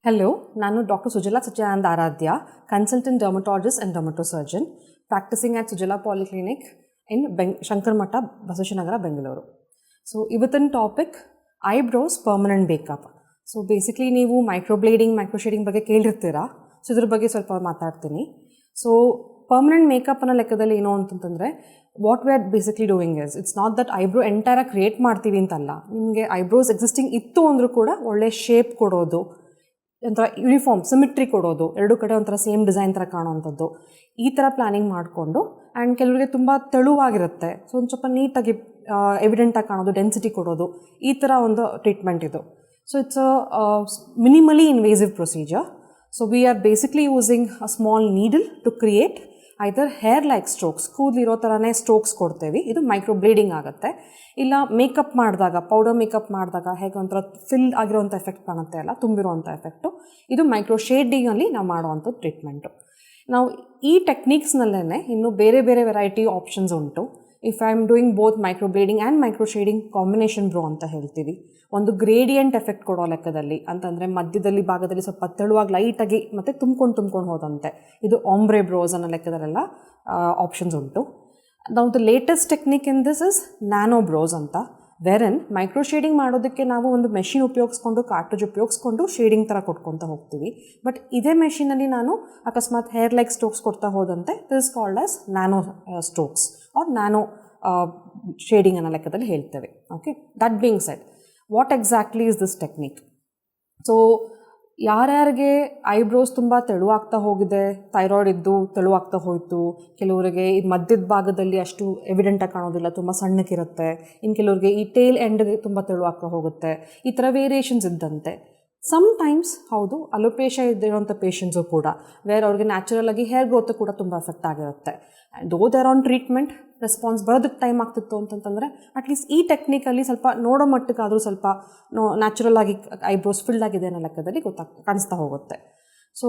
Hello, ನಾನು doctor Sujala Satyananda Aradhya, consultant dermatologist and dermatosurgeon, practising at Sujala polyclinic in Shankarmath, Basaveshwaranagar, Bengaluru. So ಇವತ್ತಿನ topic eyebrows permanent makeup. So basically ನೀವು microblading, ಮೈಕ್ರೋಶೇಡಿಂಗ್ ಬಗ್ಗೆ ಕೇಳಿರ್ತೀರಾ. So ಇದ್ರ ಬಗ್ಗೆ ಸ್ವಲ್ಪ ಮಾತಾಡ್ತೀನಿ. ಸೊ ಪರ್ಮನೆಂಟ್ ಮೇಕಪ್ ಅನ್ನೋ ಲೆಕ್ಕದಲ್ಲಿ ಏನು ಅಂತಂತಂದರೆ, what we are basically doing is, it's not that eyebrow ಎಂಟೈರಾಗಿ ಕ್ರಿಯೇಟ್ ಮಾಡ್ತೀವಿ ಅಂತಲ್ಲ. ನಿಮಗೆ ಐಬ್ರೋಸ್ ಎಕ್ಸಿಸ್ಟಿಂಗ್ ಇತ್ತು ಅಂದರೂ ಕೂಡ ಒಳ್ಳೆ ಶೇಪ್ ಕೊಡೋದು, ಒಂಥರ ಯೂನಿಫಾರ್ಮ್ ಸಿಮಿಟ್ರಿ ಕೊಡೋದು, ಎರಡು ಕಡೆ ಒಂಥರ ಸೇಮ್ ಡಿಸೈನ್ ಥರ ಕಾಣೋವಂಥದ್ದು, ಈ ಥರ ಪ್ಲ್ಯಾನಿಂಗ್ ಮಾಡಿಕೊಂಡು. ಆ್ಯಂಡ್ ಕೆಲವರಿಗೆ ತುಂಬ ತೆಳುವಾಗಿರುತ್ತೆ, ಸೊ ಒಂದು ಸ್ವಲ್ಪ ನೀಟಾಗಿ ಎವಿಡೆಂಟಾಗಿ ಕಾಣೋದು, ಡೆನ್ಸಿಟಿ ಕೊಡೋದು, ಈ ಥರ ಒಂದು ಟ್ರೀಟ್ಮೆಂಟ್ ಇದು. So it's a minimally invasive procedure. So we are basically using a small needle to create either hair like strokes, ಕೂದಲಿರೋ ಥರನೇ ಸ್ಟ್ರೋಕ್ಸ್ ಕೊಡ್ತೇವೆ. ಇದು ಮೈಕ್ರೋ ಬ್ಲೇಡಿಂಗ್ ಆಗುತ್ತೆ. ಇಲ್ಲ ಮೇಕಪ್ ಮಾಡಿದಾಗ, ಪೌಡರ್ ಮೇಕಪ್ ಮಾಡಿದಾಗ ಹೇಗೆ ಒಂಥರ ಫಿಲ್ ಆಗಿರೋವಂಥ ಎಫೆಕ್ಟ್ ಕಾಣುತ್ತೆ ಅಲ್ಲ, ತುಂಬಿರೋವಂಥ ಎಫೆಕ್ಟು, ಇದು ಮೈಕ್ರೋ ಶೇಡಿಂಗಲ್ಲಿ ನಾವು ಮಾಡುವಂಥ ಟ್ರೀಟ್ಮೆಂಟು. ನಾವು ಈ ಟೆಕ್ನಿಕ್ಸ್ನಲ್ಲೇ ಇನ್ನೂ ಬೇರೆ ಬೇರೆ ವೆರೈಟಿ ಆಪ್ಷನ್ಸ್ ಉಂಟು. If I am doing both microblading and microshading combination brow ಅಂತ ಹೇಳ್ತೀವಿ. ಒಂದು ಗ್ರೇಡಿಯಂಟ್ ಎಫೆಕ್ಟ್ ಕೊಡೋ ಲೆಕ್ಕದಲ್ಲಿ, ಅಂತಂದರೆ ಮಧ್ಯದಲ್ಲಿ ಭಾಗದಲ್ಲಿ ಸ್ವಲ್ಪ ತೆಳುವಾಗಿ ಲೈಟಾಗಿ ಮತ್ತು ತುಂಬ್ಕೊಂಡು ಹೋದಂತೆ, ಇದು ಆಂಬ್ರೆ ಬ್ರೋಸ್ ಅನ್ನೋ ಲೆಕ್ಕದಲ್ಲೆಲ್ಲ ಆಪ್ಷನ್ಸ್ ಉಂಟು. ನಾವು the latest technique in this is nano bros ಅಂತ, ವೆರನ್ ಮೈಕ್ರೋ ಶೇಡಿಂಗ್ ಮಾಡೋದಕ್ಕೆ ನಾವು ಒಂದು ಮೆಷಿನ್ ಉಪಯೋಗಿಸ್ಕೊಂಡು, ಕಾರ್ಟ್ರಿಜ್ ಉಪಯೋಗಿಸ್ಕೊಂಡು ಶೇಡಿಂಗ್ ಥರ ಕೊಟ್ಕೊತಾ ಹೋಗ್ತೀವಿ. ಬಟ್ ಇದೇ ಮೆಷಿನಲ್ಲಿ ನಾನು ಅಕಸ್ಮಾತ್ ಹೇರ್ ಲೈಕ್ ಸ್ಟ್ರೋಕ್ಸ್ ಕೊಡ್ತಾ ಹೋದಂತೆ, this is called as nano strokes or nano shading ಅನ್ನೋ ಲೆಕ್ಕದಲ್ಲಿ ಹೇಳ್ತೇವೆ. Okay, that being said, what exactly is this technique? So ಯಾರ್ಯಾರಿಗೆ ಐಬ್ರೋಸ್ ತುಂಬ ತೆಳುವಾಗ್ತಾ ಹೋಗಿದೆ, ಥೈರಾಯ್ಡ್ ಇದ್ದು ತೆಳುವಾಗ್ತಾ ಹೋಯಿತು, ಕೆಲವರಿಗೆ ಈ ಮಧ್ಯದ ಭಾಗದಲ್ಲಿ ಅಷ್ಟು ಎವಿಡೆಂಟಾಗಿ ಕಾಣೋದಿಲ್ಲ, ತುಂಬ ಸಣ್ಣಕ್ಕಿರುತ್ತೆ, ಇನ್ನು ಕೆಲವರಿಗೆ ಈ ಟೇಲ್ ಎಂಡ್ಗೆ ತುಂಬ ತೆಳುವಾಗ್ತಾ ಹೋಗುತ್ತೆ, ಈ ಥರ ವೇರಿಯೇಷನ್ಸ್ ಇದ್ದಂತೆ. ಸಮ್ಟೈಮ್ಸ್ ಹೌದು, ಅಲೋಪೇಷ ಇದ್ದಿರೋಂಥ ಪೇಷಂಟ್ಸು ಕೂಡ, ವೇರ್ ಅವ್ರಿಗೆ ನ್ಯಾಚುರಲ್ ಆಗಿ ಹೇರ್ ಗ್ರೋತ್ ಕೂಡ ತುಂಬ ಎಫೆಕ್ಟ್ ಆಗಿರುತ್ತೆ. Though they're on treatment, response ಬರೋದಕ್ಕೆ ಟೈಮ್ ಆಗ್ತಿತ್ತು ಅಂತಂತಂದರೆ, ಅಟ್ಲೀಸ್ಟ್ ಈ ಟೆಕ್ನಿಕಲ್ಲಿ ಸ್ವಲ್ಪ ನೋಡೋ ಮಟ್ಟಕ್ಕಾದರೂ ಸ್ವಲ್ಪ ನ್ಯಾಚುರಲ್ ಆಗಿ ಐಬ್ರೋಸ್ ಫಿಲ್ಡ್ ಆಗಿದೆ ಅನ್ನೋ ಲೆಕ್ಕದಲ್ಲಿ ಕಾಣಿಸ್ತಾ ಹೋಗುತ್ತೆ. ಸೊ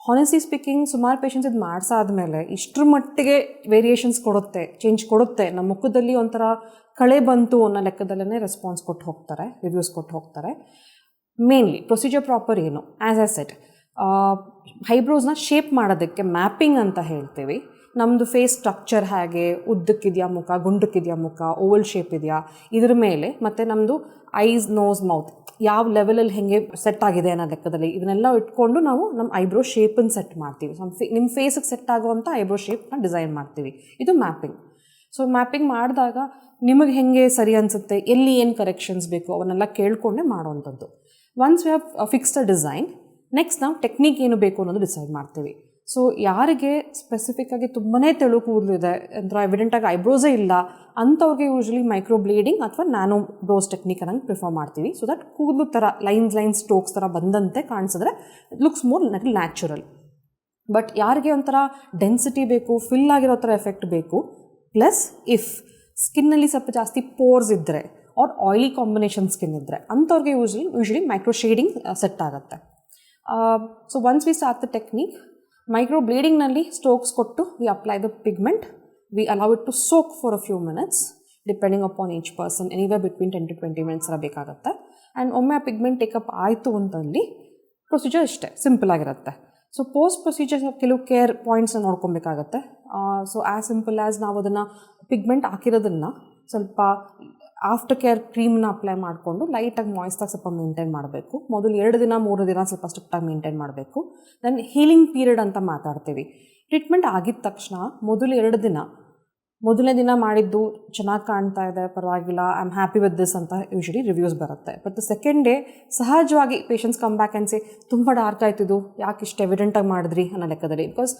ಹಾನೆಸ್ಟ್ಲಿ ಸ್ಪೀಕಿಂಗ್, ಸುಮಾರು ಪೇಷಂಟ್ಸ್ ಇದು ಮಾಡಿಸಾದ್ಮೇಲೆ ಇಷ್ಟರ ಮಟ್ಟಿಗೆ ವೇರಿಯೇಷನ್ಸ್ ಕೊಡುತ್ತೆ, ಚೇಂಜ್ ಕೊಡುತ್ತೆ, ನಮ್ಮ ಮುಖದಲ್ಲಿ ಒಂಥರ ಕಳೆ ಬಂತು ಅನ್ನೋ ಲೆಕ್ಕದಲ್ಲೇ ರೆಸ್ಪಾನ್ಸ್ ಕೊಟ್ಟು ಹೋಗ್ತಾರೆ, ರಿವ್ಯೂಸ್ ಕೊಟ್ಟು ಹೋಗ್ತಾರೆ. ಮೇನ್ಲಿ ಪ್ರೊಸೀಜರ್ ಪ್ರಾಪರ್ ಏನು, ಆ್ಯಸ್ ಐ ಸೆಡ್, ಐಬ್ರೋಸ್ನ ಶೇಪ್ ಮಾಡೋದಕ್ಕೆ ಮ್ಯಾಪಿಂಗ್ ಅಂತ ಹೇಳ್ತೀವಿ. ನಮ್ಮದು ಫೇಸ್ ಸ್ಟ್ರಕ್ಚರ್ ಹೇಗೆ, ಉದ್ದಕ್ಕಿದೆಯಾ ಮುಖ, ಗುಂಡಕ್ಕಿದೆಯಾ ಮುಖ, ಓವಲ್ ಶೇಪ್ ಇದೆಯಾ, ಇದ್ರ ಮೇಲೆ, ಮತ್ತು ನಮ್ಮದು ಐಸ್, ನೋಸ್, ಮೌತ್ ಯಾವ ಲೆವೆಲಲ್ಲಿ ಹೇಗೆ ಸೆಟ್ ಆಗಿದೆ ಅನ್ನೋ ಲೆಕ್ಕದಲ್ಲಿ ಇವನ್ನೆಲ್ಲ ಇಟ್ಕೊಂಡು ನಾವು ನಮ್ಮ ಐಬ್ರೋ ಶೇಪನ್ನು ಸೆಟ್ ಮಾಡ್ತೀವಿ. ನಿಮ್ಮ ಫೇಸಿಗೆ ಸೆಟ್ ಆಗುವಂಥ ಐಬ್ರೋ ಶೇಪ್ನ ಡಿಸೈನ್ ಮಾಡ್ತೀವಿ. ಇದು ಮ್ಯಾಪಿಂಗ್. ಸೊ ಮ್ಯಾಪಿಂಗ್ ಮಾಡಿದಾಗ ನಿಮಗೆ ಹೇಗೆ ಸರಿ ಅನಿಸುತ್ತೆ, ಎಲ್ಲಿ ಏನು ಕರೆಕ್ಷನ್ಸ್ ಬೇಕು ಅವನ್ನೆಲ್ಲ ಕೇಳಿಕೊಂಡೇ ಮಾಡುವಂಥದ್ದು. Once we have fixed a design, next ನಾವು ಟೆಕ್ನಿಕ್ ಏನು ಬೇಕು ಅನ್ನೋದು ಡಿಸೈಡ್ ಮಾಡ್ತೀವಿ. ಸೊ ಯಾರಿಗೆ ಸ್ಪೆಸಿಫಿಕ್ಕಾಗಿ ತುಂಬಾ ತೆಳು ಕೂದಲಿದೆ, ಅಂದರೆ ಎವಿಡೆಂಟಾಗಿ ಐಬ್ರೋಸೇ ಇಲ್ಲ ಅಂಥವ್ರಿಗೆ ಯೂಶ್ವಲಿ ಮೈಕ್ರೋ ಬ್ಲೇಡಿಂಗ್ ಅಥವಾ ನ್ಯಾನೋ ಬ್ರೋಸ್ ಟೆಕ್ನಿಕ್ ಅನ್ನಂಗೆ ಪ್ರಿಫರ್ ಮಾಡ್ತೀವಿ. ಸೊ ದಟ್ ಕೂದಲು ಥರ ಲೈನ್ಸ್ ಸ್ಟ್ರೋಕ್ಸ್ ಥರ ಬಂದಂತೆ ಕಾಣಿಸಿದ್ರೆ it looks more natural. But ಯಾರಿಗೆ ಒಂಥರ ಡೆನ್ಸಿಟಿ ಬೇಕು, ಫಿಲ್ ಆಗಿರೋ ಥರ ಎಫೆಕ್ಟ್ ಬೇಕು, ಪ್ಲಸ್ ಇಫ್ ಸ್ಕಿನ್ನಲ್ಲಿ ಸ್ವಲ್ಪ ಜಾಸ್ತಿ ಪೋರ್ಸ್ ಇದ್ದರೆ ಆರ್ ಆಯಿಲಿ ಕಾಂಬಿನೇಷನ್ ಸ್ಕಿನ್ ಇದ್ದರೆ ಅಂಥವ್ರಿಗೆ ಯೂಶ್ವಲಿ ಮೈಕ್ರೋ ಶೇಡಿಂಗ್ ಸೆಟ್ ಆಗುತ್ತೆ. So once we start the technique, micro ಬ್ಲೇಡಿಂಗ್ನಲ್ಲಿ ಸ್ಟ್ರೋಕ್ಸ್ ಕೊಟ್ಟು we apply the pigment, we allow it to soak for a few minutes depending upon each person, anywhere between 10 to 20 minutes ಬೇಕಾಗುತ್ತೆ. And ಒಮ್ಮೆ ಆ pigment take-up ಆಯಿತು ಅಂತಂದು procedure ಇಷ್ಟೇ, simple ಆಗಿರುತ್ತೆ. So post procedure ಕೆಲವು ಕೇರ್ ಪಾಯಿಂಟ್ಸ್ನ ನೋಡ್ಕೊಬೇಕಾಗತ್ತೆ. ಸೊ ಆ್ಯಸ್ ಸಿಂಪಲ್ ಆ್ಯಸ್ ನಾವು ಅದನ್ನು ಪಿಗ್ಮೆಂಟ್ ಹಾಕಿರೋದನ್ನು ಸ್ವಲ್ಪ ಆಫ್ಟರ್ ಕೇರ್ ಕ್ರೀಮ್ನ ಅಪ್ಲೈ ಮಾಡಿಕೊಂಡು ಲೈಟಾಗಿ ಮಾಯ್ಸ್ಟಾಗಿ ಸ್ವಲ್ಪ ಮೇಂಟೈನ್ ಮಾಡಬೇಕು. ಮೊದಲು 2 ದಿನ 3 ದಿನ ಸ್ವಲ್ಪ ಸ್ಟ್ರಿಕ್ಟಾಗಿ ಮೇಂಟೈನ್ ಮಾಡಬೇಕು. ದೆನ್ ಹೀಲಿಂಗ್ ಪೀರಿಯಡ್ ಅಂತ ಮಾತಾಡ್ತೀವಿ. ಟ್ರೀಟ್ಮೆಂಟ್ ಆಗಿದ ತಕ್ಷಣ ಮೊದಲನೇ ದಿನ ಮಾಡಿದ್ದು ಚೆನ್ನಾಗಿ ಕಾಣ್ತಾ ಇದೆ, ಪರವಾಗಿಲ್ಲ, I am happy with this ಅಂತ ಯೂಶ್ವಲಿ ರಿವ್ಯೂಸ್ ಬರುತ್ತೆ. ಬಟ್ ದ ಸೆಕೆಂಡ್ ಡೇ ಸಹಜವಾಗಿ patients come back and say, ತುಂಬ ಡಾರ್ಕ್ ಆಯ್ತಿದ್ದು, ಯಾಕೆ ಇಷ್ಟು ಎವಿಡೆಂಟಾಗಿ ಮಾಡಿದ್ರಿ ಅನ್ನೋ ಲೆಕ್ಕದಲ್ಲಿ. Because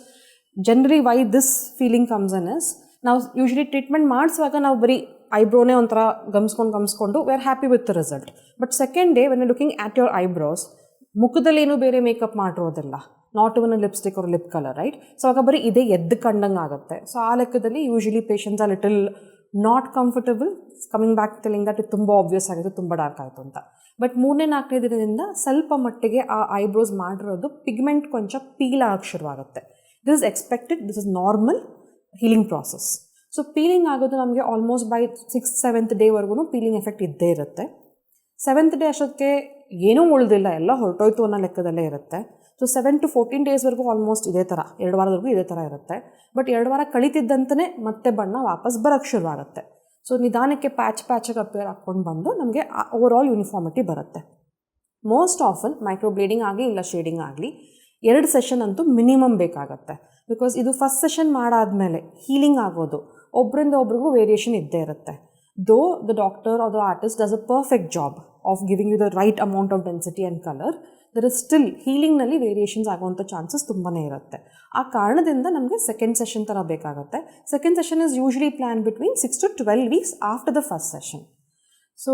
generally why this feeling comes in is, ನಾವು ಯೂಶ್ವಲಿ ಟ್ರೀಟ್ಮೆಂಟ್ ಮಾಡಿಸುವಾಗ ನಾವು ಬರೀ ಐಬ್ರೋನೇ ಒಂಥರ ಗಮ್ಸ್ಕೊಂಡು we are happy with the result. But second day when you looking at your eyebrows, ಮುಖದಲ್ಲೇನು ಬೇರೆ ಮೇಕಪ್ ಮಾಡಿರೋದಿಲ್ಲ, ನಾಟ್ ಇವನ್ ಲಿಪ್ಸ್ಟಿಕ್ ಅವ್ರ ಲಿಪ್ ಕಲರ್, ರೈಟ್? ಸೊ ಆಗ ಬರೀ ಇದೇ ಎದ್ದು ಕಂಡಂಗೆ ಆಗುತ್ತೆ. ಸೊ ಆ ಲೆಕ್ಕದಲ್ಲಿ ಯೂಶ್ವಲಿ ಪೇಷಂಟ್ಸ್ ಆ little not comfortable coming back telling that ಇದು ತುಂಬ ಆಬ್ವಿಯಸ್ ಆಗಿತ್ತು, ತುಂಬ ಡಾರ್ಕ್ ಆಯಿತು ಅಂತ. ಬಟ್ 3ನೇ-4ನೇ ದಿನದಿಂದ ಸ್ವಲ್ಪ ಮಟ್ಟಿಗೆ ಆ ಐಬ್ರೋಸ್ ಮಾಡಿರೋದು ಪಿಗ್ಮೆಂಟ್ ಕೊಂಚ ಪೀಲ್ ಆಗಕ್ಕೆ ಶುರುವಾಗುತ್ತೆ. This is expected, this is normal healing process. So peeling ಆಗೋದು ನಮಗೆ ಆಲ್ಮೋಸ್ಟ್ ಬೈ 6th-7th ಡೇವರೆಗೂ ಪೀಲಿಂಗ್ ಎಫೆಕ್ಟ್ ಇದ್ದೇ ಇರುತ್ತೆ. 7th ಡೇ ಅಷ್ಟೊತ್ತಿಗೆ ಏನೂ ಉಳಿದಿಲ್ಲ, ಎಲ್ಲ ಹೊರಟೋಯ್ತು ಅನ್ನೋ ಲೆಕ್ಕದಲ್ಲೇ ಇರುತ್ತೆ. ಸೊ 7 to 14 ಡೇಸ್ವರೆಗೂ ಆಲ್ಮೋಸ್ಟ್ ಇದೇ ಥರ, 2 ವಾರದವರೆಗೂ ಇದೇ ಥರ ಇರುತ್ತೆ. ಬಟ್ 2 ವಾರ ಕಳೀತಿದ್ದಂತಲೇ ಮತ್ತೆ ಬಣ್ಣ ವಾಪಸ್ ಬರೋಕ್ಕೆ ಶುರುವಾಗುತ್ತೆ. ಸೊ ನಿಧಾನಕ್ಕೆ ಪ್ಯಾಚಾಗಿ ಅಪಿಯರ್ ಹಾಕ್ಕೊಂಡು ಬಂದು ನಮಗೆ ಓವರಾಲ್ ಯೂನಿಫಾರ್ಮಿಟಿ ಬರುತ್ತೆ. ಮೋಸ್ಟ್ ಆಫನ್ ಮೈಕ್ರೋಬ್ಲೇಡಿಂಗ್ ಆಗಲಿ ಇಲ್ಲ ಶೇಡಿಂಗ್ ಆಗಲಿ 2 ಸೆಷನ್ ಅಂತೂ ಮಿನಿಮಮ್ ಬೇಕಾಗುತ್ತೆ. ಬಿಕಾಸ್ ಇದು ಫಸ್ಟ್ ಸೆಷನ್ ಮಾಡಾದಮೇಲೆ ಹೀಲಿಂಗ್ ಆಗೋದು ಒಬ್ಬರಿಂದ ಒಬ್ರಿಗೂ ವೇರಿಯೇಷನ್ ಇದ್ದೇ ಇರುತ್ತೆ. Though the doctor or the artist does a perfect job of giving you the right amount of density and colour, there is still ಹೀಲಿಂಗ್ನಲ್ಲಿ ವೇರಿಯೇಷನ್ಸ್ ಆಗುವಂಥ ಚಾನ್ಸಸ್ ತುಂಬಾ ಇರುತ್ತೆ. ಆ ಕಾರಣದಿಂದ ನಮಗೆ ಸೆಕೆಂಡ್ ಸೆಷನ್ ಥರ ಬೇಕಾಗುತ್ತೆ. Second session is usually plan between 6 to 12 weeks after the first session. So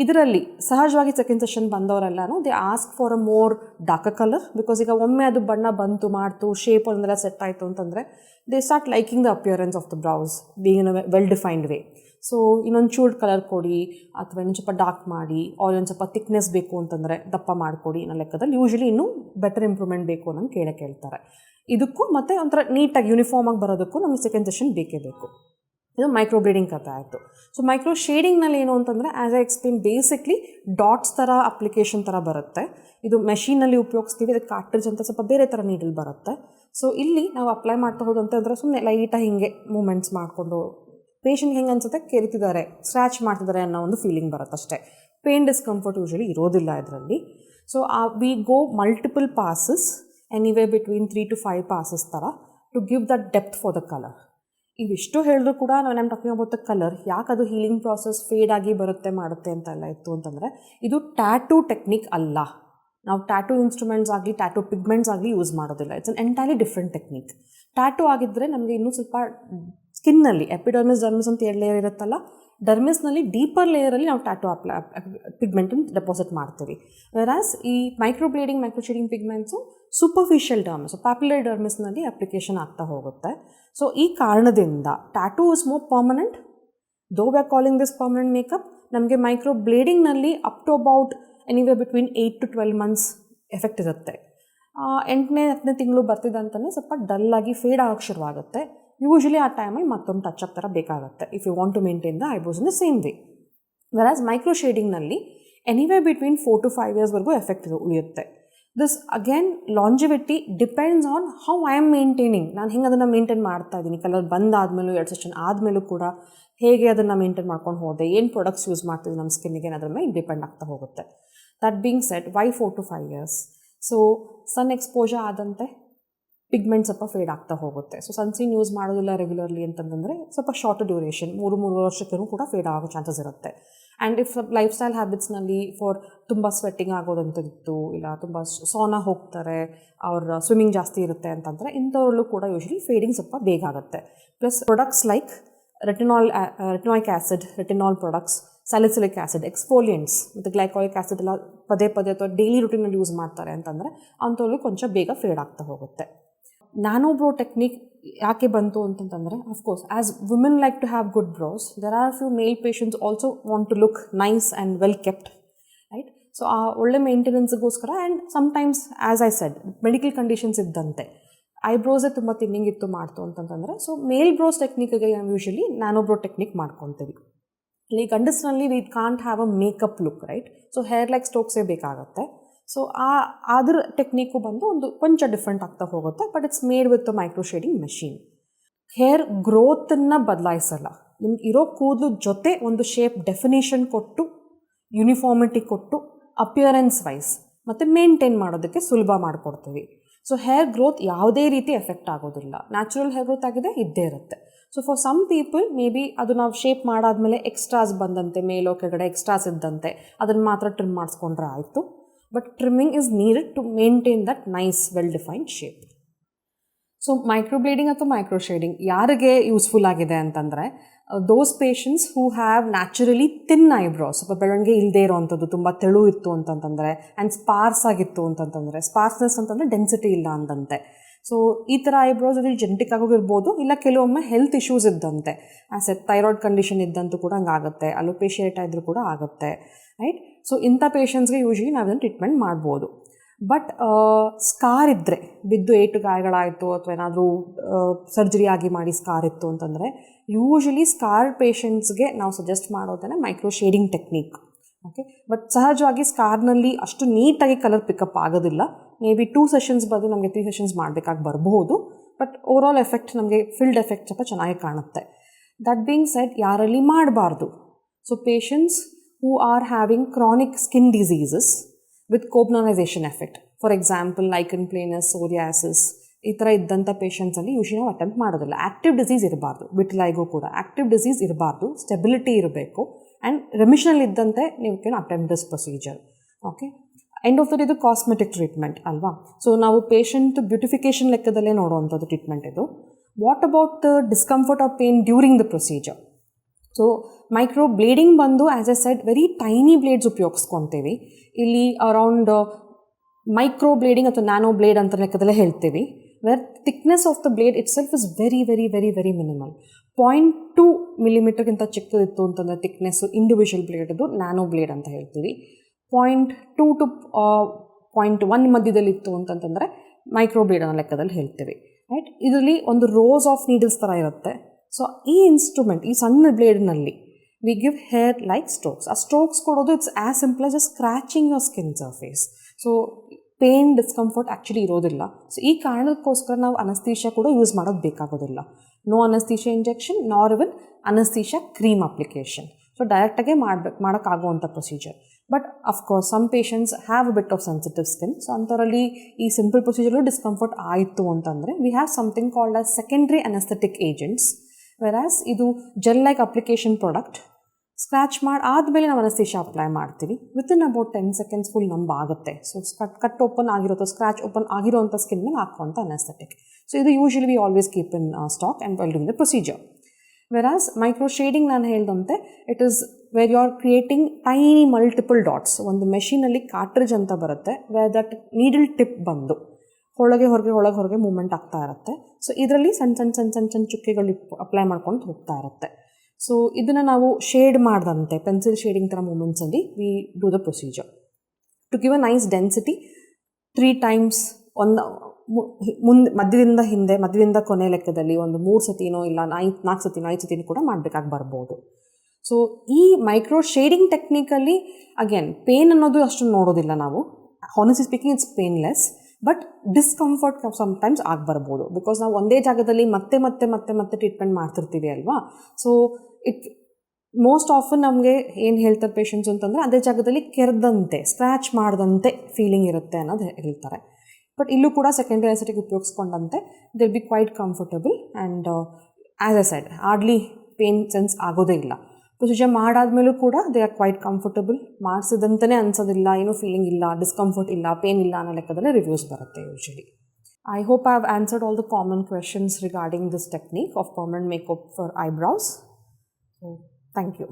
ಇದರಲ್ಲಿ ಸಹಜವಾಗಿ ಸೆಕೆಂಡ್ ಸೆಷನ್ ಬಂದವರೆಲ್ಲನೂ they ask for a more darker colour. Because ಈಗ ಒಮ್ಮೆ ಅದು ಬಣ್ಣ ಬಂತು ಮಾಡ್ತು ಶೇಪ್ ಒಂದೆಲ್ಲ ಸೆಟ್ ಆಯಿತು ಅಂತಂದರೆ they start liking the appearance of the browse being in a well defined way. So ಇನ್ನೊಂದು ಚೂಡ್ ಕಲರ್ ಕೊಡಿ ಅಥವಾ ಇನ್ನೊಂದು ಸ್ವಲ್ಪ ಡಾರ್ಕ್ ಮಾಡಿ, ಅವ್ರು ಒಂದು ಸ್ವಲ್ಪ ಥಿಕ್ನೆಸ್ ಬೇಕು ಅಂತಂದರೆ ದಪ್ಪ ಮಾಡಿಕೊಡಿ ಅನ್ನೋ ಲೆಕ್ಕದಲ್ಲಿ ಯೂಶ್ವಲಿ ಇನ್ನೂ ಬೆಟರ್ ಇಂಪ್ರೂವ್ಮೆಂಟ್ ಬೇಕು ಅನ್ನೋದು ಕೇಳ್ತಾರೆ. ಇದಕ್ಕೂ ಮತ್ತು ಒಂಥರ ನೀಟಾಗಿ ಯೂನಿಫಾರ್ಮಾಗಿ ಬರೋದಕ್ಕೂ ನಮಗೆ ಸೆಕೆಂಡ್ ಸೆಷನ್ ಬೇಕೇ ಬೇಕು. ಇದು ಮೈಕ್ರೋಬ್ಲೇಡಿಂಗ್ ಕಥೆ ಆಯಿತು. ಸೊ ಮೈಕ್ರೋ ಶೇಡಿಂಗ್ನಲ್ಲಿ ಏನು ಅಂತಂದರೆ as I explain basically dots ಥರ ಅಪ್ಲಿಕೇಶನ್ ಥರ ಬರುತ್ತೆ. ಇದು ಮೆಷೀನಲ್ಲಿ ಉಪಯೋಗಿಸ್ತೀವಿ, ಅದಕ್ಕೆ ಕಾರ್ಟ್ರಿಜ್ ಅಂತ ಸ್ವಲ್ಪ ಬೇರೆ ಥರ ನೀಡಲ್ ಬರುತ್ತೆ. ಸೊ ಇಲ್ಲಿ ನಾವು ಅಪ್ಲೈ ಮಾಡ್ತಾ ಹೋದಂತಂದ್ರೆ ಸುಮ್ಮನೆ ಲೈಟಾಗಿ ಹಿಂಗೆ ಮೂಮೆಂಟ್ಸ್ ಮಾಡಿಕೊಂಡು ಪೇಷಂಟ್ ಹೆಂಗೆ ಅನ್ಸುತ್ತೆ ಕೆರಿತಿದ್ದಾರೆ ಸ್ಕ್ರ್ಯಾಚ್ ಮಾಡ್ತಿದ್ದಾರೆ ಅನ್ನೋ ಒಂದು ಫೀಲಿಂಗ್ ಬರುತ್ತೆ ಅಷ್ಟೇ. ಪೇನ್ ಡಿಸ್ಕಂಫರ್ಟ್ ಯೂಶ್ವಲಿ ಇರೋದಿಲ್ಲ ಇದರಲ್ಲಿ. So we go multiple passes anyway between 3 to 5 passes ಥರ to give that depth for the colour. ಇವಿಷ್ಟು ಹೇಳಿದ್ರು ಕೂಡ ನಾನು ಟಾಕಿಂಗ್ ಅಬೌಟ್ ದ ಕಲರ್, ಯಾಕೆ ಅದು ಹೀಲಿಂಗ್ ಪ್ರಾಸೆಸ್ ಫೇಡ್ ಆಗಿ ಬರುತ್ತೆ ಮಾಡುತ್ತೆ ಅಂತೆಲ್ಲ ಇತ್ತು ಅಂತಂದರೆ ಇದು ಟ್ಯಾಟೂ ಟೆಕ್ನಿಕ್ ಅಲ್ಲ. ನಾವು ಟ್ಯಾಟೂ ಇನ್ಸ್ಟ್ರೂಮೆಂಟ್ಸ್ ಆಗಲಿ ಟ್ಯಾಟೂ ಪಿಗ್ಮೆಂಟ್ಸ್ ಆಗಲಿ ಯೂಸ್ ಮಾಡೋದಿಲ್ಲ. It's an entirely different technique. Tattoo ಆಗಿದ್ದರೆ ನಮಗೆ ಇನ್ನೂ ಸ್ವಲ್ಪ ಸ್ಕಿನ್ನಲ್ಲಿ ಎಪಿಡರ್ಮಿಸ್ ಡರ್ಮಿಸ್ ಅಂತ 2 ಲೇಯರ್ ಇರುತ್ತಲ್ಲ, ಡರ್ಮಿಸ್ನಲ್ಲಿ ಡೀಪರ್ ಲೇಯರಲ್ಲಿ ನಾವು ಟ್ಯಾಟೂ ಪಿಗ್ಮೆಂಟನ್ನು ಡೆಪಾಸಿಟ್ ಮಾಡ್ತೀವಿ. ವೆರಾಸ್ ಈ microblading microshading pigments superficial dermis papillary ಡರ್ಮಿಸ್ನಲ್ಲಿ ಅಪ್ಲಿಕೇಶನ್ ಆಗ್ತಾ ಹೋಗುತ್ತೆ. ಸೊ ಈ ಕಾರಣದಿಂದ tattoo is more permanent. Though we are calling this permanent makeup. ನಮಗೆ ಮೈಕ್ರೋಬ್ಲೇಡಿಂಗ್ನಲ್ಲಿ up to about anyway between 8 to 12 months effect ಇರುತ್ತೆ. 8ನೇ 10ನೇ ತಿಂಗಳು ಬರ್ತಿದ್ದಂತಲೇ ಸ್ವಲ್ಪ ಡಲ್ಲಾಗಿ ಫೇಡ್ ಆಗೋಕ್ಕೆ ಶುರುವಾಗುತ್ತೆ. ಯೂಶ್ವಲಿ ಆ ಟೈಮಲ್ಲಿ ಮತ್ತೊಂದು ಟಚಪ್ ಥರ ಬೇಕಾಗುತ್ತೆ if you want to maintain the eyebrows in the same way. Whereas micro ಶೇಡಿಂಗ್ನಲ್ಲಿ ಎನಿವೇ ಬಿಟ್ವೀನ್ 4 to 5 ಇಯರ್ಸ್ವರೆಗೂ ಎಫೆಕ್ಟ್ ಉಳಿಯುತ್ತೆ. This again longevity depends on how I am maintaining. ನಾನು ಹೆಂಗೆ ಅದನ್ನು ಮೇಂಟೈನ್ ಮಾಡ್ತಾ ಇದ್ದೀನಿ, ಕಲರ್ ಬಂದಾದಮೇಲೂ 2 ಸೆಷನ್ ಆದಮೇಲೂ ಕೂಡ ಹೇಗೆ ಅದನ್ನು ಮೇಂಟೈನ್ ಮಾಡ್ಕೊಂಡು ಹೋದೆ, ಏನು ಪ್ರಾಡಕ್ಟ್ಸ್ ಯೂಸ್ ಮಾಡ್ತಿದ್ದೆ ನಮ್ಮ ಸ್ಕಿನ್ನಿಗೆ ಅನ್ನೋದ್ರ ಮೇಲೆ ಡಿಪೆಂಡ್ ಆಗ್ತಾ ಹೋಗುತ್ತೆ. That being said why 4 to 5 years. So sun exposure ಆದಂತೆ ಪಿಗ್ಮೆಂಟ್ ಸ್ವಲ್ಪ ಫೇಡ್ ಆಗ್ತಾ ಹೋಗುತ್ತೆ. ಸೊ ಸನ್ಸ್ಕ್ರೀನ್ ಯೂಸ್ ಮಾಡೋದಿಲ್ಲ ರೆಗ್ಯುಲರ್ಲಿ ಅಂತಂದರೆ ಸ್ವಲ್ಪ ಶಾರ್ಟ್ ಡ್ಯೂರೇಷನ್ 3 ವರ್ಷಕ್ಕೂ ಕೂಡ ಫೇಡ್ ಆಗೋ ಚಾನ್ಸಸ್ ಇರುತ್ತೆ. ಆ್ಯಂಡ್ ಇಫ್ ಲೈಫ್ ಸ್ಟೈಲ್ ಹ್ಯಾಬಿಟ್ಸ್ನಲ್ಲಿ ತುಂಬ ಸ್ವೆಟ್ಟಿಂಗ್ ಆಗೋದಂಥದ್ದು ಇಲ್ಲ ತುಂಬ ಸೋನಾ ಹೋಗ್ತಾರೆ, ಅವ್ರ ಸ್ವಿಮ್ಮಿಂಗ್ ಜಾಸ್ತಿ ಇರುತ್ತೆ ಅಂತಂದರೆ ಇಂಥವ್ರಲ್ಲೂ ಕೂಡ ಯೂಶ್ವಲಿ ಫೇಡಿಂಗ್ ಸ್ವಲ್ಪ ಬೇಗ ಆಗುತ್ತೆ. Plus products like retinoic acid, retinol products, salicylic acid, exfoliants ಮತ್ತು ಗ್ಲೈಕಾಲಿಕ್ ಆ್ಯಸಿಡ್ ಎಲ್ಲ ಪದೇ ಅಥವಾ ಡೈಲಿ ರುಟೀನಲ್ಲಿ ಯೂಸ್ ಮಾಡ್ತಾರೆ ಅಂತಂದರೆ ಅಂಥವ್ರಿಗೆ ಕೊಂಚ ಬೇಗ ಫೇಡ್ ಆಗ್ತಾ ಹೋಗುತ್ತೆ. ನ್ಯಾನೋ ಬ್ರೋ ಟೆಕ್ನಿಕ್ ಯಾಕೆ ಬಂತು ಅಂತಂತಂದರೆ of course as women like to have good brows, there are few male patients also want to look nice and well kept, right. So ಆ ಒಳ್ಳೆ ಮೇಂಟೆನೆನ್ಸ್ಗೋಸ್ಕರ and sometimes as I said medical conditions ಇದ್ದಂತೆ ಐಬ್ರೋಸೇ ತುಂಬ thinning ಇತ್ತು ಮಾಡ್ತು ಅಂತಂತಂದರೆ so ಮೇಲ್ bros ಟೆಕ್ನಿಕ್ಗೆ ನಾವು ಯೂಶ್ವಲಿ ನ್ಯಾನೋ ಬ್ರೋ ಟೆಕ್ನಿಕ್ ಮಾಡ್ಕೊತೀವಿ. ಇಲ್ಲಿ ಗಂಡಸ್ನಲ್ಲಿ we can't have a makeup look, right. So hair like ಸ್ಟ್ರೋಕ್ಸೇ ಬೇಕಾಗುತ್ತೆ. ಸೊ ಅದ್ರ ಟೆಕ್ನಿಕ್ಕು ಬಂದು ಒಂದು ಕೊಂಚ ಡಿಫ್ರೆಂಟ್ ಆಗ್ತಾ ಹೋಗುತ್ತೆ. But it's made with micro shading machine. Hair ಗ್ರೋತನ್ನು ಬದಲಾಯಿಸಲ್ಲ, ನಿಮ್ಗೆ ಇರೋ ಕೂದಲು ಜೊತೆ ಒಂದು ಶೇಪ್ ಡೆಫಿನೇಷನ್ ಕೊಟ್ಟು ಯೂನಿಫಾರ್ಮಿಟಿ ಕೊಟ್ಟು ಅಪಿಯರೆನ್ಸ್ ವೈಸ್ ಮತ್ತು ಮೇಂಟೈನ್ ಮಾಡೋದಕ್ಕೆ ಸುಲಭ ಮಾಡಿಕೊಡ್ತೀವಿ. ಸೊ ಹೇರ್ ಗ್ರೋತ್ ಯಾವುದೇ ರೀತಿ ಎಫೆಕ್ಟ್ ಆಗೋದಿಲ್ಲ. ನ್ಯಾಚುರಲ್ ಹೇರ್ ಗ್ರೋತ್ ಆಗಿದೆ ಇದ್ದೇ ಇರುತ್ತೆ. So for some people maybe ಅದು ನಾವು ಶೇಪ್ ಮಾಡಾದ್ಮೇಲೆ ಎಕ್ಸ್ಟ್ರಾಸ್ ಬಂದಂತೆ ಮೇಲೋ ಕೆಳಗಡೆ ಎಕ್ಸ್ಟ್ರಾಸ್ ಇದ್ದಂತೆ ಅದನ್ನು ಮಾತ್ರ ಟ್ರಿಮ್ ಮಾಡಿಸ್ಕೊಂಡ್ರೆ ಆಯಿತು. But trimming is needed to maintain that nice well defined shape. So microblading ಅಥವಾ ಮೈಕ್ರೋ ಶೇಡಿಂಗ್ ಯಾರಿಗೆ ಯೂಸ್ಫುಲ್ ಆಗಿದೆ ಅಂತಂದರೆ those patients who have naturally thin eyebrows, ಸ್ವಲ್ಪ ಬೆಳವಣಿಗೆ ಇಲ್ಲದೆ ಇರೋವಂಥದ್ದು, ತುಂಬ ತೆಳು ಇತ್ತು ಅಂತಂತಂದರೆ ಆ್ಯಂಡ್ ಸ್ಪಾರ್ಸ್ ಆಗಿತ್ತು ಅಂತಂತಂದರೆ, ಸ್ಪಾರ್ಸ್ನೆಸ್ ಅಂತಂದರೆ ಡೆನ್ಸಿಟಿ ಇಲ್ಲ ಅಂದಂತೆ. ಸೊ ಈ ಥರ ಐಬ್ರೋಸ್ ಅದು ಜೆನೆಟಿಕ್ ಆಗೋಗಿರ್ಬೋದು, ಇಲ್ಲ ಕೆಲವೊಮ್ಮೆ ಹೆಲ್ತ್ ಇಶ್ಯೂಸ್ ಇದ್ದಂತೆ ಆ್ಯಸ್ ಎ ಥೈರಾಯ್ಡ್ ಕಂಡೀಷನ್ ಇದ್ದಂತೂ ಕೂಡ ಹಂಗಾಗುತ್ತೆ, ಅಲೋಪೇಶಿಯೇಟ್ ಇದ್ರೂ ಕೂಡ ಆಗುತ್ತೆ, ರೈಟ್. ಸೊ ಇಂಥ ಪೇಷಂಟ್ಸ್ಗೆ ಯೂಶ್ವಲಿ ನಾವು ಇದನ್ನು ಟ್ರೀಟ್ಮೆಂಟ್ ಮಾಡ್ಬೋದು. ಬಟ್ ಸ್ಕಾರ್ ಇದ್ದರೆ, ಬಿದ್ದು ಏಟು ಗಾಯಗಳಾಯಿತು ಅಥವಾ ಏನಾದರೂ ಸರ್ಜರಿ ಆಗಿ ಮಾಡಿ ಸ್ಕಾರ್ ಇತ್ತು ಅಂತಂದರೆ ಯೂಶ್ವಲಿ ಸ್ಕಾರ್ ಪೇಷಂಟ್ಸ್ಗೆ ನಾವು ಸಜೆಸ್ಟ್ ಮಾಡೋದನ್ನು micro shading technique. Okay, but ಸಹಜವಾಗಿ ಸ್ಕಾರ್ನಲ್ಲಿ ಅಷ್ಟು ನೀಟಾಗಿ ಕಲರ್ ಪಿಕಪ್ ಆಗೋದಿಲ್ಲ. ಮೇ ಬಿ 2 ಸೆಷನ್ಸ್ ಬದಲು ನಮಗೆ 3 ಸೆಷನ್ಸ್ ಮಾಡಬೇಕಾಗಿ ಬರಬಹುದು. ಬಟ್ ಓವರಾಲ್ ಎಫೆಕ್ಟ್ ನಮಗೆ ಫಿಲ್ಡ್ ಎಫೆಕ್ಟ್ ಸ್ವಲ್ಪ ಚೆನ್ನಾಗಿ ಕಾಣುತ್ತೆ. ದಟ್ ಬೀಂಗ್ ಸೆಡ್, ಯಾರಲ್ಲಿ ಮಾಡಬಾರ್ದು? So patients who are having chronic skin diseases with koebnerisation effect, for example lichen planus, psoriasis, ಈ ಥರ ಇದ್ದಂಥ ಪೇಷಂಟ್ಸಲ್ಲಿ ಯೂಶಲಿ ನಾವು ಅಟೆಂಪ್ಟ್ ಮಾಡೋದಿಲ್ಲ. ಆ್ಯಕ್ಟಿವ್ ಡಿಸೀಸ್ ಇರಬಾರ್ದು, ವಿಟಿಲೈಗೋ ಕೂಡ ಆ್ಯಕ್ಟಿವ್ ಡಿಸೀಸ್ ಇರಬಾರ್ದು, ಸ್ಟೆಬಿಲಿಟಿ ಇರಬೇಕು ಆ್ಯಂಡ್ ರೆಮಿಷನಲ್ಲಿ ಇದ್ದಂತೆ ನೀವು can attempt this procedure. Okay, end of the ಇದು ಕಾಸ್ಮೆಟಿಕ್ ಟ್ರೀಟ್ಮೆಂಟ್ ಅಲ್ವಾ. ಸೊ ನಾವು ಪೇಷಂಟ್ ಬ್ಯೂಟಿಫಿಕೇಷನ್ ಲೆಕ್ಕದಲ್ಲೇ ನೋಡುವಂಥದ್ದು ಟ್ರೀಟ್ಮೆಂಟ್ ಇದು. What about the discomfort of pain during the procedure? So micro blading ಬಂದು as I said very tiny blades ಉಪಯೋಗಿಸ್ಕೊತೀವಿ. ಇಲ್ಲಿ around micro ಬ್ಲೇಡಿಂಗ್ ಅಥವಾ ನ್ಯಾನೋ ಬ್ಲೇಡ್ ಅಂತ ಲೆಕ್ಕದಲ್ಲೇ ಹೇಳ್ತೀವಿ. Where thickness of the blade itself is very very very very minimal. 0.2 ಮಿಲಿಮೀಟರ್ಗಿಂತ ಚಿಕ್ಕದಿತ್ತು ಅಂತಂದರೆ ಥಿಕ್ನೆಸ್ಸು ಇಂಡಿವಿಜುವಲ್ ಬ್ಲೇಡದು ನ್ಯಾನೋ ಬ್ಲೇಡ್ ಅಂತ ಹೇಳ್ತೀವಿ. 0.2 to 0.1 ಮಧ್ಯದಲ್ಲಿತ್ತು ಅಂತಂತಂದರೆ ಮೈಕ್ರೋ ಬ್ಲೇಡ್ ಅನ್ನೋ ಲೆಕ್ಕದಲ್ಲಿ ಹೇಳ್ತೀವಿ. ರೈಟ್, ಇದರಲ್ಲಿ ಒಂದು ರೋಸ್ ಆಫ್ ನೀಡಲ್ಸ್ ಥರ ಇರುತ್ತೆ. ಸೊ ಈ ಇನ್ಸ್ಟ್ರೂಮೆಂಟ್, ಈ ಸಣ್ಣ ಬ್ಲೇಡ್ನಲ್ಲಿ we give hair like strokes. ಆ ಸ್ಟ್ರೋಕ್ಸ್ ಕೊಡೋದು it's as simple as just scratching your skin surface. So pain discomfort actually ಇರೋದಿಲ್ಲ. ಸೊ ಈ ಕಾರಣಕ್ಕೋಸ್ಕರ ನಾವು ಅನಸ್ತೀಷಿಯಾ ಕೂಡ ಯೂಸ್ ಮಾಡೋದು ಬೇಕಾಗೋದಿಲ್ಲ. No anaesthesia injection nor even anaesthesia cream application. So ಡೈರೆಕ್ಟಾಗೆ ಮಾಡೋಕ್ಕಾಗುವಂಥ procedure. But of course some patients have a bit of sensitive skin. So ಅಂಥವರಲ್ಲಿ ಈ ಸಿಂಪಲ್ ಪ್ರೊಸೀಜರ್ಲು ಡಿಸ್ಕಂಫರ್ಟ್ ಆಯಿತು ಅಂತಂದರೆ we have something called as secondary anaesthetic agents. Whereas ಇದು gel like application product. Scratch ಮಾಡಿ ಆದಮೇಲೆ ನಾವು ಅನಸ್ತೇಷಿಯಾ ಅಪ್ಲೈ ಮಾಡ್ತೀವಿ. Within about 10 seconds full numb ಆಗುತ್ತೆ. ಸೊ ಕಟ್ ಓಪನ್ ಆಗಿರೋ ಅಥವಾ ಸ್ಕ್ರ್ಯಾಚ್ ಓಪನ್ ಆಗಿರೋಂಥ ಸ್ಕಿನ್ ಮೇಲೆ ಹಾಕುವಂಥ ಅನಸ್ಥೆಟಿಕ್. ಸೊ ಇದು usually we always keep in stock and well doing the procedure. Whereas micro shading ನಾನು ಹೇಳಿದಂತೆ it is where you are creating tiny multiple dots. ಒಂದು ಮೆಷಿನಲ್ಲಿ ಕಾರ್ಟ್ರಿಜ್ ಅಂತ ಬರುತ್ತೆ, ವೇರ್ ದಟ್ ನೀಡಲ್ ಟಿಪ್ ಬಂದು ಒಳಗೆ ಹೊರಗೆ ಮೂವ್ಮೆಂಟ್ ಆಗ್ತಾ ಇರುತ್ತೆ. ಸೊ ಇದರಲ್ಲಿ ಸಣ್ಣ ಚುಕ್ಕೆಗಳು ಅಪ್ಲೈ ಮಾಡ್ಕೊಂಡು ಹೋಗ್ತಾ ಇರುತ್ತೆ. ಸೊ ಇದನ್ನು ನಾವು ಶೇಡ್ ಮಾಡಿದಂತೆ ಪೆನ್ಸಿಲ್ ಶೇಡಿಂಗ್ ಥರ ಮೂಮೆಂಟ್ಸಲ್ಲಿ we do the procedure to give a nice density. 3 times ಒಂದು ಮಧ್ಯದಿಂದ ಹಿಂದೆ ಮಧ್ಯದಿಂದ ಕೊನೆ ಲೆಕ್ಕದಲ್ಲಿ ಒಂದು 3 ಸತಿನೋ ಇಲ್ಲ 4 ಸತಿನೋ 5 ಸತಿನೋ ಕೂಡ ಮಾಡಬೇಕಾಗಿ ಬರ್ಬೋದು. ಸೊ ಈ micro shading technically again pain ಅನ್ನೋದು ಅಷ್ಟು ನೋಡೋದಿಲ್ಲ ನಾವು. Honestly speaking it's painless, but discomfort sometimes ಆಗ್ಬರ್ಬೋದು. ಬಿಕಾಸ್ ನಾವು ಒಂದೇ ಜಾಗದಲ್ಲಿ ಮತ್ತೆ ಟ್ರೀಟ್ಮೆಂಟ್ ಮಾಡ್ತಿರ್ತೀವಿ ಅಲ್ವಾ. ಸೊ ಇಟ್ ಮೋಸ್ಟ್ ಆಫನ್ ನಮಗೆ ಏನು ಹೇಳ್ತಾರೆ ಪೇಷಂಟ್ಸ್ ಅಂತಂದರೆ ಅದೇ ಜಾಗದಲ್ಲಿ ಕೆರೆದಂತೆ ಸ್ಕ್ರ್ಯಾಚ್ ಮಾಡಿದಂತೆ ಫೀಲಿಂಗ್ ಇರುತ್ತೆ ಅನ್ನೋದು ಹೇಳ್ತಾರೆ. ಬಟ್ ಇಲ್ಲೂ ಕೂಡ ಸೆಕೆಂಡ್ರಿ ಅನಸ್ಥೆಟಿಕ್ ಉಪಯೋಗಿಸ್ಕೊಂಡಂತೆ they'll be quite comfortable and as I said hardly pain sense ಆಗೋದೇ ಇಲ್ಲ. ಪ್ರೊಸೀಜರ್ ಮಾಡಾದ್ಮೇಲೂ ಕೂಡ ದೇ ಆರ್ ಕ್ವೈಟ್ ಕಂಫರ್ಟಬಲ್. ಮಾಡಿಸಿದಂತಲೇ ಅನ್ಸೋದಿಲ್ಲ, ಏನೂ ಫೀಲಿಂಗ್ ಇಲ್ಲ, ಡಿಸ್ಕಂಫರ್ಟ್ ಇಲ್ಲ, ಪೇನ್ ಇಲ್ಲ ಅನ್ನೋ ಲೆಕ್ಕದಲ್ಲೇ ರಿವ್ಯೂಸ್ ಬರುತ್ತೆ usually. I hope I have answered all the common questions regarding this technique of permanent makeup for eyebrows. So, thank you.